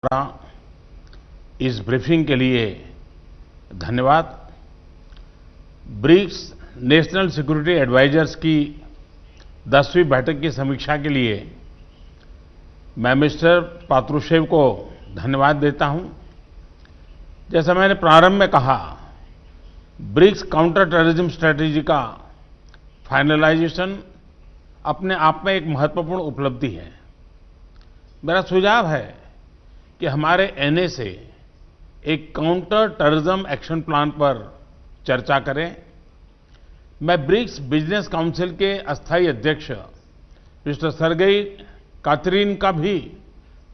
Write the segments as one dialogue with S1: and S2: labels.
S1: द्वारा इस ब्रीफिंग के लिए धन्यवाद। ब्रिक्स नेशनल सिक्योरिटी एडवाइजर्स की 10वीं बैठक की समीक्षा के लिए मैं मिस्टर पात्रुशेव को धन्यवाद देता हूं। जैसा मैंने प्रारंभ में कहा, ब्रिक्स काउंटर टेररिज्म स्ट्रैटेजी का फाइनलाइजेशन अपने आप में एक महत्वपूर्ण उपलब्धि है। मेरा सुझाव है कि हमारे एनएसए एक काउंटर टेररिज्म एक्शन प्लान पर चर्चा करें। मैं ब्रिक्स बिजनेस काउंसिल के अस्थायी अध्यक्ष मिस्टर सर्गेई कातरीन का भी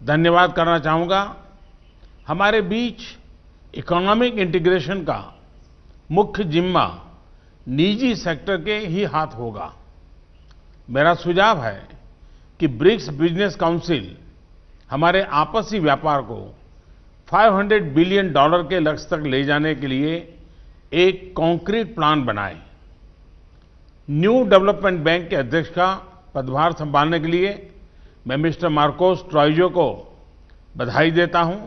S1: धन्यवाद करना चाहूंगा। हमारे बीच इकोनॉमिक इंटीग्रेशन का मुख्य जिम्मा निजी सेक्टर के ही हाथ होगा। मेरा सुझाव है कि ब्रिक्स बिजनेस काउंसिल हमारे आपसी व्यापार को $500 बिलियन के लक्ष्य तक ले जाने के लिए एक कॉन्क्रीट प्लान बनाए। न्यू डेवलपमेंट बैंक के अध्यक्ष का पदभार संभालने के लिए मैं मिस्टर मार्कोस ट्राइजो को बधाई देता हूं।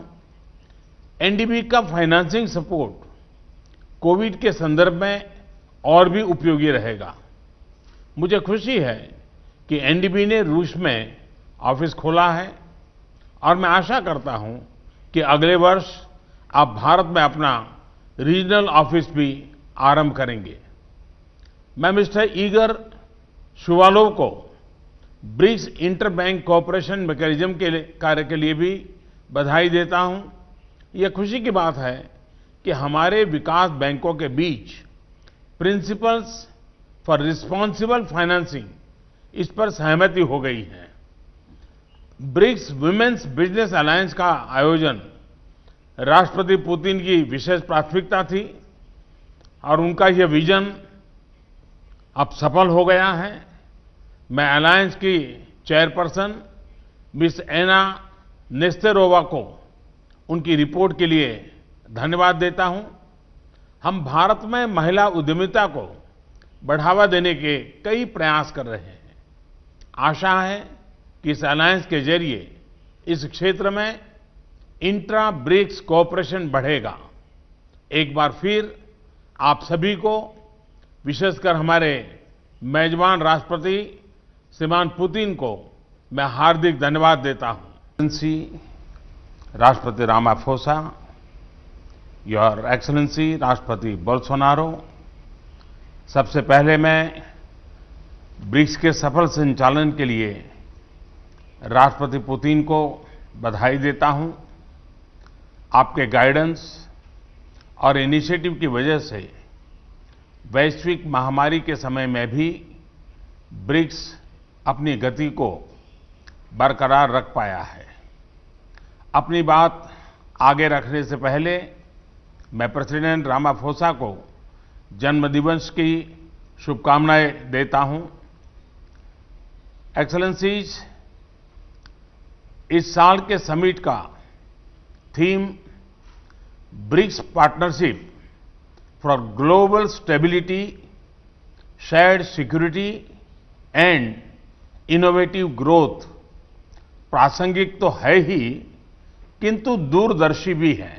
S1: एनडीबी का फाइनेंसिंग सपोर्ट कोविड के संदर्भ में और भी उपयोगी रहेगा। मुझे खुशी है कि एनडीबी ने रूस में ऑफिस खोला है और मैं आशा करता हूं कि अगले वर्ष आप भारत में अपना रीजनल ऑफिस भी आरंभ करेंगे। मैं मिस्टर ईगर शुवालोव को BRICS inter bank cooperation mechanism के कार्य के लिए भी बधाई देता हूं। यह खुशी की बात है कि हमारे विकास बैंकों के बीच प्रिंसिपल्स फॉर रिस्पांसिबल फाइनेंसिंग इस पर सहमति हो गई है। ब्रिक्स वुमेन्स बिजनेस अलायंस का आयोजन राष्ट्रपति पुतिन की विशेष प्राथमिकता थी और उनका यह विजन अब सफल हो गया है। मैं अलायंस की चेयरपर्सन मिस एना नेस्तेरोवा को उनकी रिपोर्ट के लिए धन्यवाद देता हूं। हम भारत में महिला उद्यमिता को बढ़ावा देने के कई प्रयास कर रहे हैं। आशा है कि इस अलायंस के जरिए इस क्षेत्र में इंट्रा ब्रिक्स कोऑपरेशन बढ़ेगा। एक बार फिर आप सभी को, विशेषकर हमारे मेजबान राष्ट्रपति श्रीमान पुतिन को मैं हार्दिक धन्यवाद देता हूं। राष्ट्रपति रामाफोसा, योर एक्सलेंसी राष्ट्रपति बोल्सोनारो, सबसे पहले मैं ब्रिक्स के सफल संचालन के लिए राष्ट्रपति पुतिन को बधाई देता हूं। आपके गाइडेंस और इनिशिएटिव की वजह से वैश्विक महामारी के समय में भी ब्रिक्स अपनी गति को बरकरार रख पाया है। अपनी बात आगे रखने से पहले मैं प्रेसिडेंट रामाफोसा को जन्मदिवस की शुभकामनाएं देता हूं। एक्सेलेंसीज, इस साल के समिट का theme BRICS partnership for global stability, shared security and innovative growth प्रासंगिक तो है ही, किंतु दूरदर्शी भी है।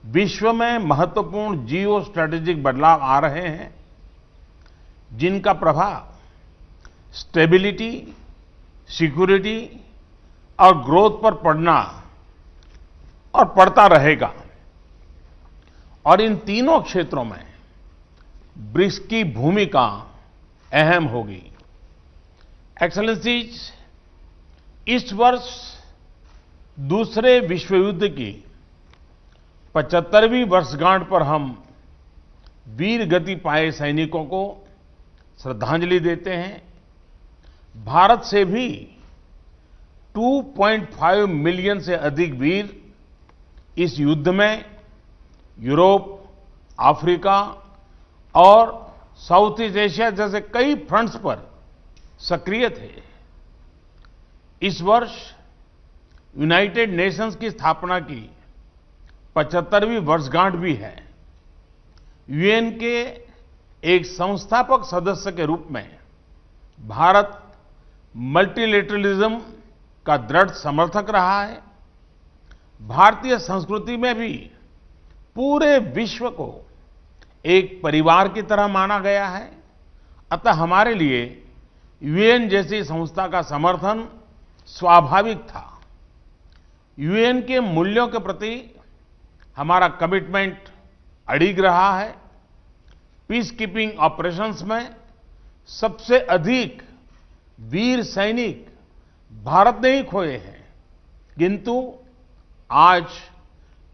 S1: विश्व में महत्वपूर्ण जियो स्ट्रैटेजिक बदलाव आ रहे हैं, जिनका प्रभाव स्टेबिलिटी, सिक्योरिटी और ग्रोथ पर पड़ना और पड़ता रहेगा। और इन तीनों क्षेत्रों में ब्रिक्स की भूमिका अहम होगी। एक्सेलेंसीज, इस वर्ष दूसरे विश्व युद्ध की 75वीं वर्षगांठ पर हम वीर गति पाए सैनिकों को श्रद्धांजलि देते हैं। भारत से भी 2.5 मिलियन से अधिक वीर इस युद्ध में यूरोप, अफ्रीका और साउथ ईस्ट एशिया जैसे कई फ्रंट्स पर सक्रिय थे। इस वर्ष यूनाइटेड नेशंस की स्थापना की 75वीं वर्षगांठ भी है। यूएन के एक संस्थापक सदस्य के रूप में भारत मल्टीलेटरलिज्म का दृढ़ समर्थक रहा है भारतीय संस्कृति में भी पूरे विश्व को एक परिवार की तरह माना गया है। अतः हमारे लिए यूएन जैसी संस्था का समर्थन स्वाभाविक था। यूएन के मूल्यों के प्रति हमारा कमिटमेंट अडिग रहा है। पीस कीपिंग ऑपरेशंस में सबसे अधिक वीर सैनिक भारत ने ही खोए हैं, किंतु आज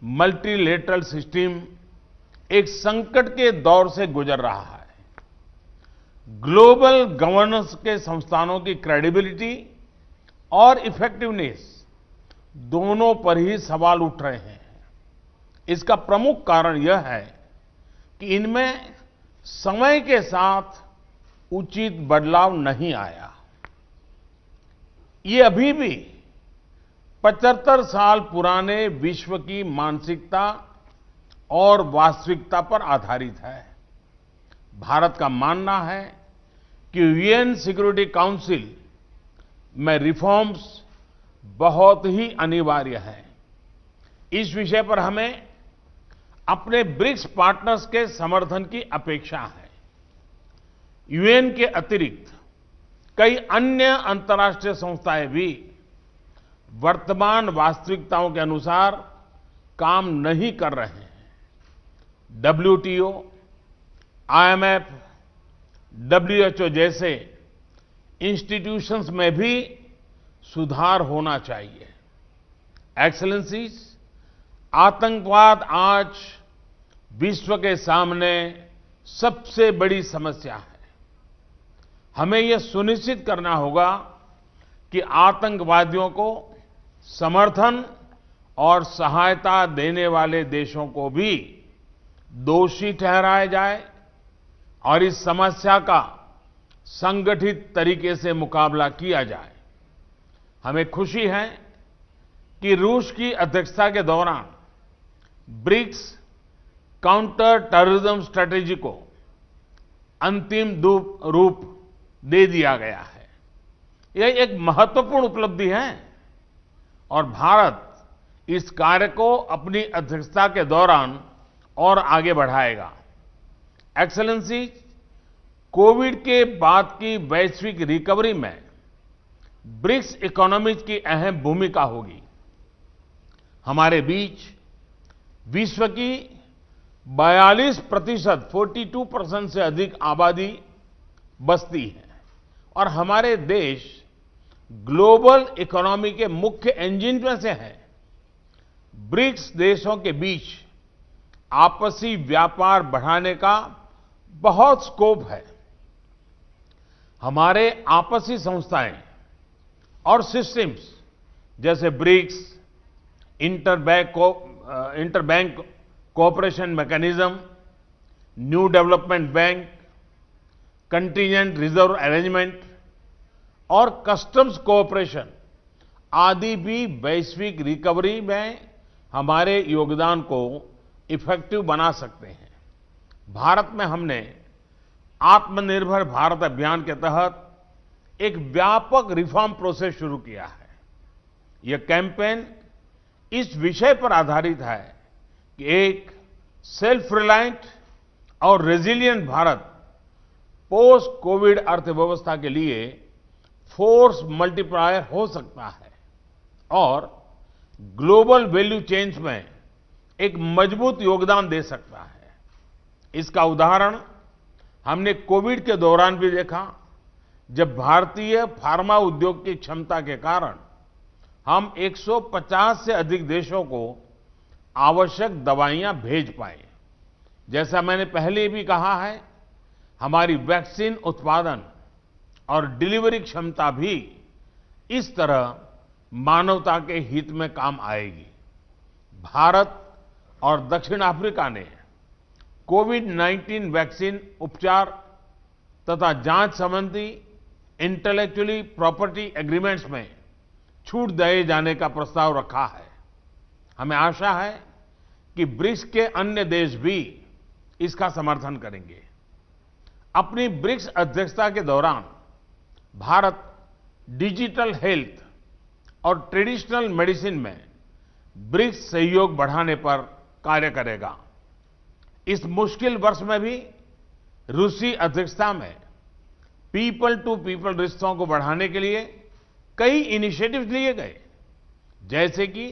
S1: मल्टीलेटरल सिस्टम एक संकट के दौर से गुजर रहा है। ग्लोबल गवर्नेंस के संस्थानों की क्रेडिबिलिटी और इफेक्टिवनेस दोनों पर ही सवाल उठ रहे हैं। इसका प्रमुख कारण यह है कि इनमें समय के साथ उचित बदलाव नहीं आया। ये अभी भी 75 साल पुराने विश्व की मानसिकता और वास्तविकता पर आधारित है। भारत का मानना है कि यूएन सिक्योरिटी काउंसिल में रिफॉर्म्स बहुत ही अनिवार्य है। इस विषय पर हमें अपने ब्रिक्स पार्टनर्स के समर्थन की अपेक्षा है। यूएन के अतिरिक्त कई अन्य अंतर्राष्ट्रीय संस्थाएं भी वर्तमान वास्तविकताओं के अनुसार काम नहीं कर रहे हैं। डब्ल्यूटीओ, आईएमएफ, डब्ल्यूएचओ जैसे इंस्टीट्यूशंस में भी सुधार होना चाहिए। एक्सेलेंसीज, आतंकवाद आज विश्व के सामने सबसे बड़ी समस्या है। हमें यह सुनिश्चित करना होगा कि आतंकवादियों को समर्थन और सहायता देने वाले देशों को भी दोषी ठहराया जाए और इस समस्या का संगठित तरीके से मुकाबला किया जाए। हमें खुशी है कि रूस की अध्यक्षता के दौरान ब्रिक्स काउंटर टेररिज्म स्ट्रेटेजी को अंतिम रूप दे दिया गया है। यह एक महत्वपूर्ण उपलब्धि है और भारत इस कार्य को अपनी अध्यक्षता के दौरान और आगे बढ़ाएगा। एक्सेलेंसी, कोविड के बाद की वैश्विक रिकवरी में ब्रिक्स इकोनॉमीज की अहम भूमिका होगी। हमारे बीच विश्व की 42% से अधिक आबादी बसती है और हमारे देश ग्लोबल इकोनॉमी के मुख्य इंजन में से है। ब्रिक्स देशों के बीच आपसी व्यापार बढ़ाने का बहुत स्कोप है। हमारे आपसी संस्थाएं और सिस्टम्स जैसे BRICS, interbank cooperation mechanism, New Development Bank, contingent reserve arrangement और कस्टम्स कोऑपरेशन आदि भी वैश्विक रिकवरी में हमारे योगदान को इफेक्टिव बना सकते हैं। भारत में हमने आत्मनिर्भर भारत अभियान के तहत एक व्यापक रिफॉर्म प्रोसेस शुरू किया है। यह कैंपेन इस विषय पर आधारित है कि एक सेल्फ रिलायंट और रेजिलिएंट भारत पोस्ट कोविड अर्थव्यवस्था के लिए फोर्स मल्टीप्लायर हो सकता है और ग्लोबल वैल्यू चेन्स में एक मजबूत योगदान दे सकता है। इसका उदाहरण हमने कोविड के दौरान भी देखा, जब भारतीय फार्मा उद्योग की क्षमता के कारण हम 150 से अधिक देशों को आवश्यक दवाइयां भेज पाए। जैसा मैंने पहले भी कहा है, हमारी वैक्सीन उत्पादन और डिलीवरी क्षमता भी इस तरह मानवता के हित में काम आएगी। भारत और दक्षिण अफ्रीका ने कोविड-19 वैक्सीन उपचार तथा जांच संबंधी इंटेलेक्चुअली प्रॉपर्टी एग्रीमेंट्स में छूट दिए जाने का प्रस्ताव रखा है। हमें आशा है कि ब्रिक्स के अन्य देश भी इसका समर्थन करेंगे। अपनी ब्रिक्स अध्यक्षता के दौरान भारत डिजिटल हेल्थ और ट्रेडिशनल मेडिसिन में ब्रिक्स सहयोग बढ़ाने पर कार्य करेगा। इस मुश्किल वर्ष में भी रूसी अध्यक्षता में पीपल टू पीपल रिश्तों को बढ़ाने के लिए कई इनिशिएटिव्स लिए गए, जैसे कि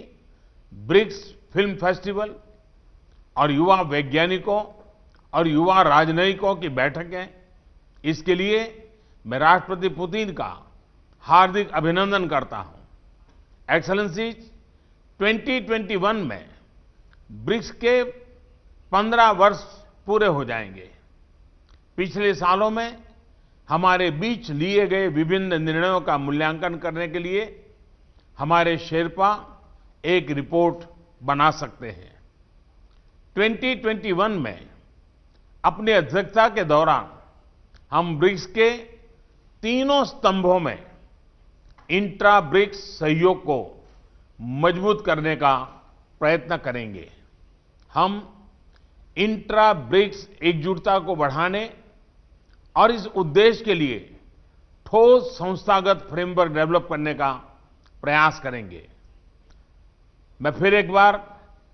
S1: ब्रिक्स फिल्म फेस्टिवल और युवा वैज्ञानिकों और युवा राजनयिकों की बैठकें। इसके लिए मैं राष्ट्रपति पुतिन का हार्दिक अभिनंदन करता हूं। एक्सेलेंसीज, 2021 में ब्रिक्स के 15 वर्ष पूरे हो जाएंगे। पिछले सालों में हमारे बीच लिए गए विभिन्न निर्णयों का मूल्यांकन करने के लिए हमारे शेरपा एक रिपोर्ट बना सकते हैं। 2021 में अपनी अध्यक्षता के दौरान हम ब्रिक्स के तीनों स्तंभों में इंट्रा ब्रिक्स सहयोग को मजबूत करने का प्रयत्न करेंगे। हम इंट्रा ब्रिक्स एकजुटता को बढ़ाने और इस उद्देश्य के लिए ठोस संस्थागत फ्रेमवर्क डेवलप करने का प्रयास करेंगे। मैं फिर एक बार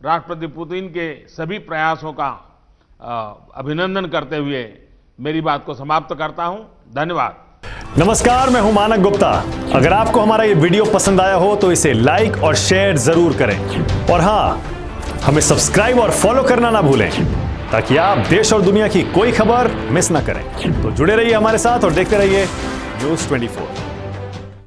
S1: राष्ट्रपति पुतिन के सभी प्रयासों का अभिनंदन करते हुए मेरी बात को समाप्त करता हूं। धन्यवाद।
S2: नमस्कार, मैं हूं मानक गुप्ता। अगर आपको हमारा ये वीडियो पसंद आया हो तो इसे लाइक और शेयर जरूर करें, और हां, हमें सब्सक्राइब और फॉलो करना ना भूलें ताकि आप देश और दुनिया की कोई खबर मिस ना करें। तो जुड़े रहिए हमारे साथ और देखते रहिए न्यूज़ 24।